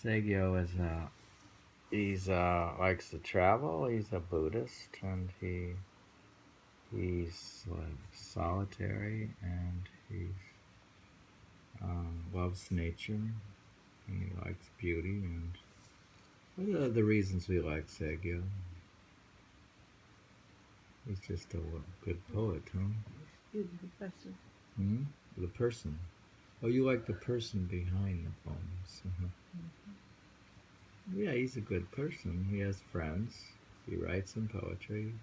Saigyo is he's likes to travel. He's a Buddhist, and he's like solitary, and he loves nature, and he likes beauty. And what are the reasons we like Saigyo? He's just a good poet, huh? Beautiful person. Hmm? The person. Oh, you like the person behind the poems. Yeah, he's a good person. He has friends. He writes some poetry.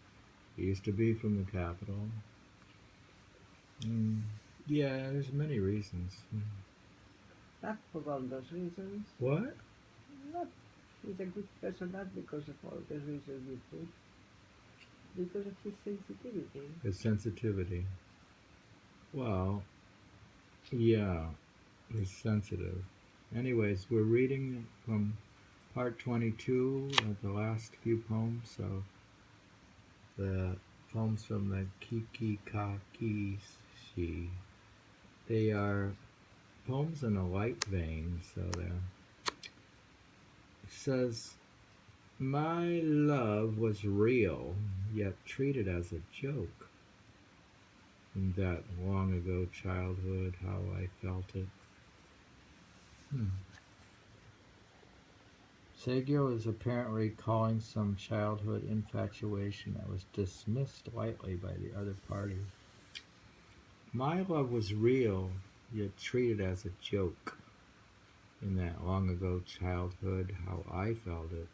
He used to be from the capital. Mm. Yeah, there's many reasons. Not for all those reasons. What? Not he's a good person not because of all the reasons you put, because of his sensitivity. His sensitivity. Well, yeah, he's sensitive. Anyways, we're reading from part 22 of the last few poems. So the poems from the Kikikakishi. They are poems in a light vein, so they're. It says, my love was real, yet treated as a joke. In that long ago childhood, how I felt it. Saigyo is apparently recalling some childhood infatuation that was dismissed lightly by the other party. My love was real, yet treated as a joke. In that long ago childhood, how I felt it.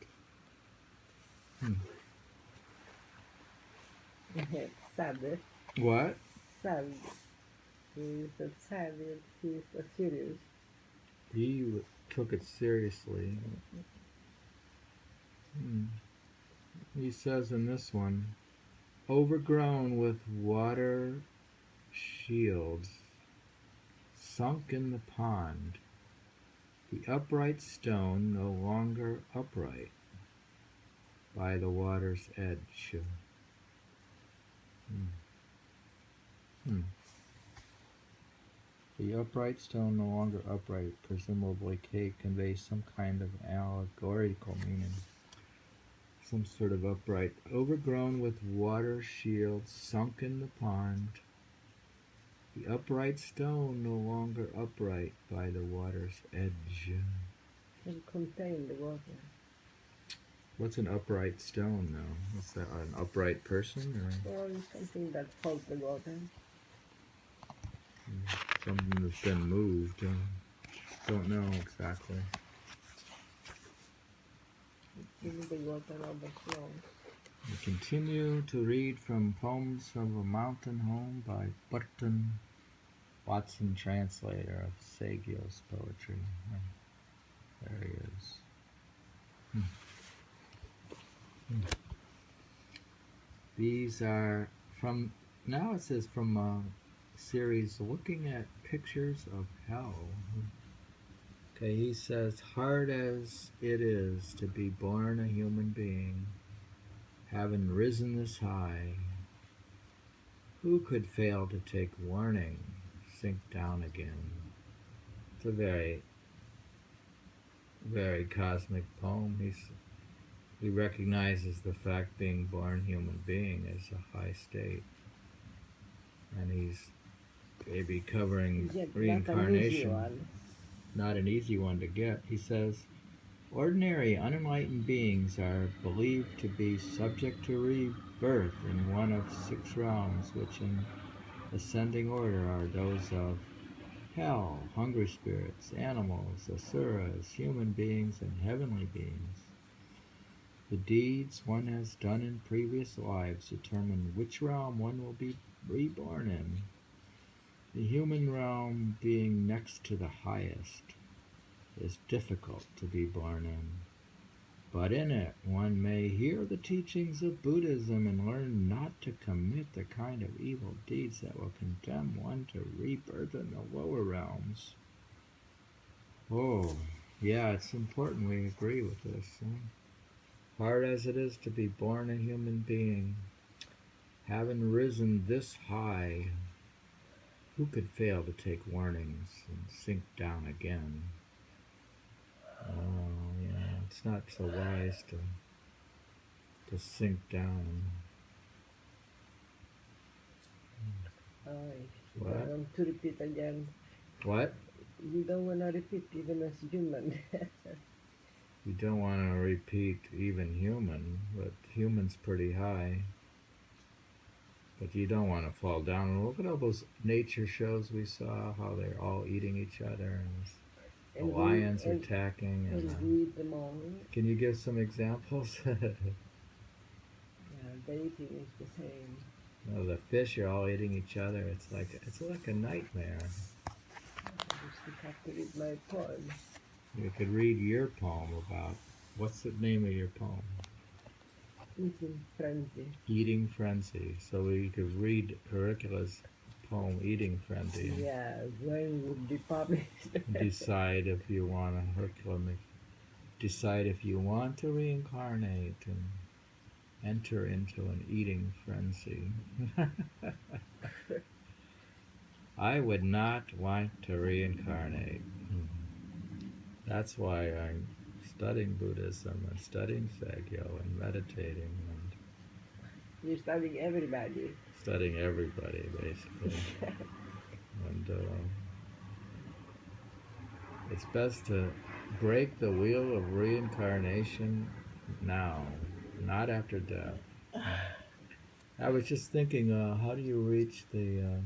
Sad. What? Sad. He's not sad, he's not serious. He took it seriously. He says in this one, overgrown with water shields, sunk in the pond, the upright stone no longer upright by the water's edge. The upright stone no longer upright presumably conveys some kind of allegorical meaning. Some sort of upright. Overgrown with water shields, sunk in the pond, the upright stone no longer upright by the water's edge. Can contain the water. What's an upright stone, though? Is that an upright person, or something that holds the water? Something that's been moved? Don't know exactly. Even the water overflows. We continue to read from Poems from a Mountain Home by Burton Watson, translator of Saigyo's poetry. There he is. These are from, now it says from a series Looking at Pictures of Hell. Okay, he says, hard as it is to be born a human being, having risen this high, who could fail to take warning, sink down again? It's a very, very cosmic poem. He recognizes the fact being born human being is a high state. And he's maybe covering reincarnation. Not an easy one to get. He says, ordinary unenlightened beings are believed to be subject to rebirth in one of 6 realms, which in ascending order are those of hell, hungry spirits, animals, asuras, human beings, and heavenly beings. The deeds one has done in previous lives determine which realm one will be reborn in. The human realm, being next to the highest, is difficult to be born in. But in it one may hear the teachings of Buddhism and learn not to commit the kind of evil deeds that will condemn one to rebirth in the lower realms. Oh, yeah, it's important we agree with this. Hard as it is to be born a human being, having risen this high, who could fail to take warnings and sink down again? Oh. it's not so wise to sink down. Oh, you don't What? want to repeat again. What? You don't want to repeat even as human. You don't want to repeat even human, but human's pretty high. But you don't want to fall down. And look at all those nature shows we saw, how they're all eating each other, and the and lions are attacking. read them all. Can you give some examples? Yeah, the eating is the same. No, the fish are all eating each other. It's like a nightmare. I just have to read my poem. You could read your poem about, what's the name of your poem? Eating frenzy. Eating Frenzy. So we could read Heracula's poem, Eating Frenzy. Yeah, when would be published? Decide if you want to decide if you want to reincarnate and enter into an eating frenzy. I would not want to reincarnate. That's why I'm studying Buddhism and studying Saigyo and meditating and You're studying everybody. studying everybody, basically. And it's best to break the wheel of reincarnation now, not after death. I was just thinking, how do you reach the...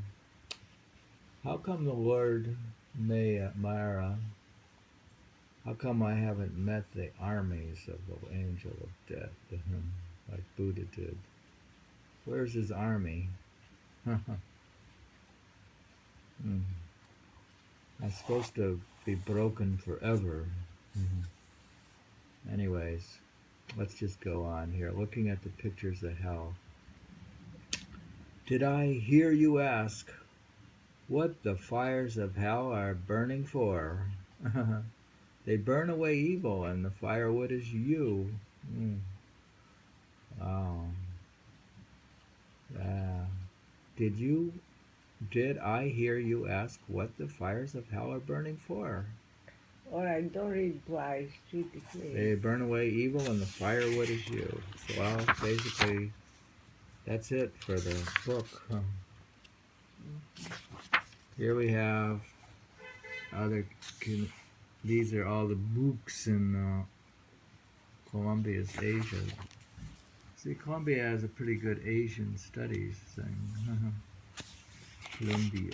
how come the Lord Mara, how come I haven't met the armies of the angel of death, like Buddha did? Where's his army? That's supposed to be broken forever. Anyways, let's just go on here. Looking at the pictures of hell. Did I hear you ask what the fires of hell are burning for? They burn away evil, and the firewood is you. Oh. Did I hear you ask what the fires of hell are burning for? Alright, don't read twice. Read it, please. They burn away evil, and the firewood is you. So, well, basically, that's it for the book. Here we have these are all the books in Columbia's Asia. See, Columbia has a pretty good Asian studies thing. Columbia.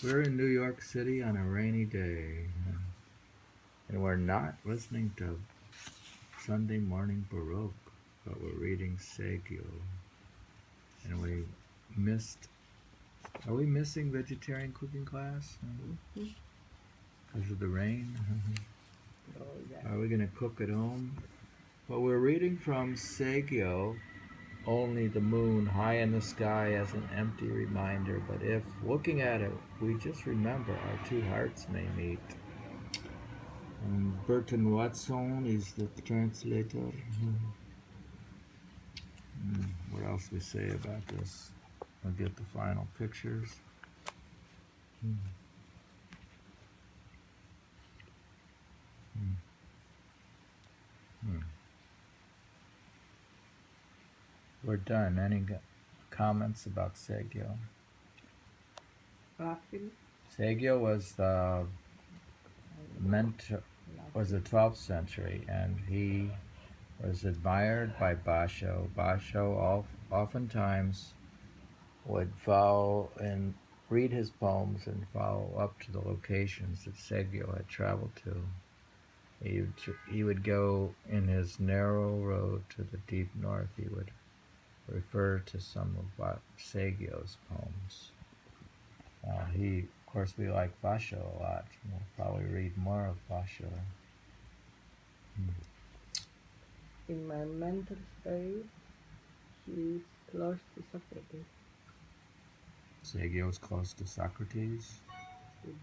We're in New York City on a rainy day, and we're not listening to Sunday morning Baroque, but we're reading Saigyo. And we missed... Are we missing vegetarian cooking class? Because of the rain? Oh, yeah. Are we going to cook at home? Well, we're reading from Saigyo, Only the Moon High in the Sky as an Empty Reminder. But if, looking at it, we just remember our two hearts may meet. And Burton Watson is the translator. What else we say about this? I'll get the final pictures. We're done. Any comments about Saigyo? Saigyo was the was the 12th century, and he was admired by Basho. Basho oftentimes would follow and read his poems and follow up to the locations that Saigyo had traveled to. He would go in his narrow road to the deep north. He would refer to some of Saigyo's poems. Of course, we like Basho a lot. We'll probably read more of Basho. In my mental space, he's close to Socrates. Saigyo's close to Socrates.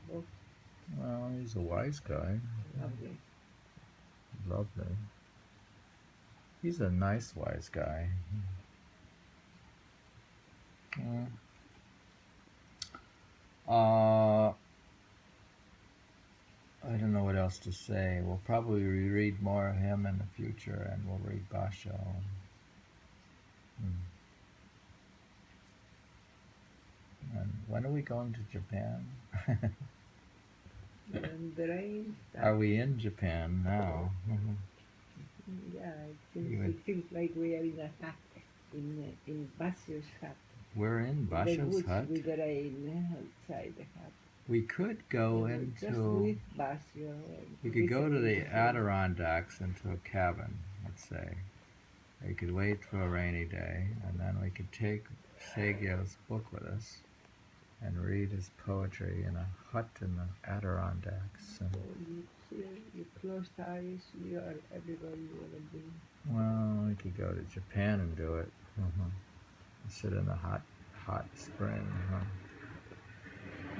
Well, he's a wise guy. Lovely. Lovely. He's a nice, wise guy. I don't know what else to say. We'll probably reread more of him in the future, and we'll read Basho. And when are we going to Japan? And the rain. Are we in Japan now? Yeah, it feels like we are in a hut, in Basio's hut. We're in The Basho's woods hut. with the rain outside the hut. We could go Just into. with Basio. We could go to the Adirondacks into a cabin, let's say. We could wait for a rainy day, and then we could take Saigyo's book with us and read his poetry in a hut in the Adirondacks. So you close eyes, you are everybody you want to be. Well, we could go to Japan and do it. Sit in the hot spring.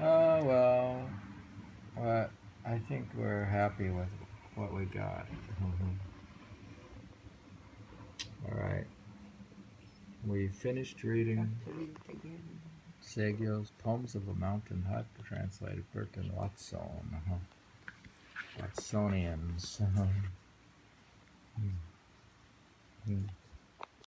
Oh, well, I think we're happy with what we got. All right. We finished reading Saigyo's Poems of a Mountain Hut, translated Burton Watson. Watsonians.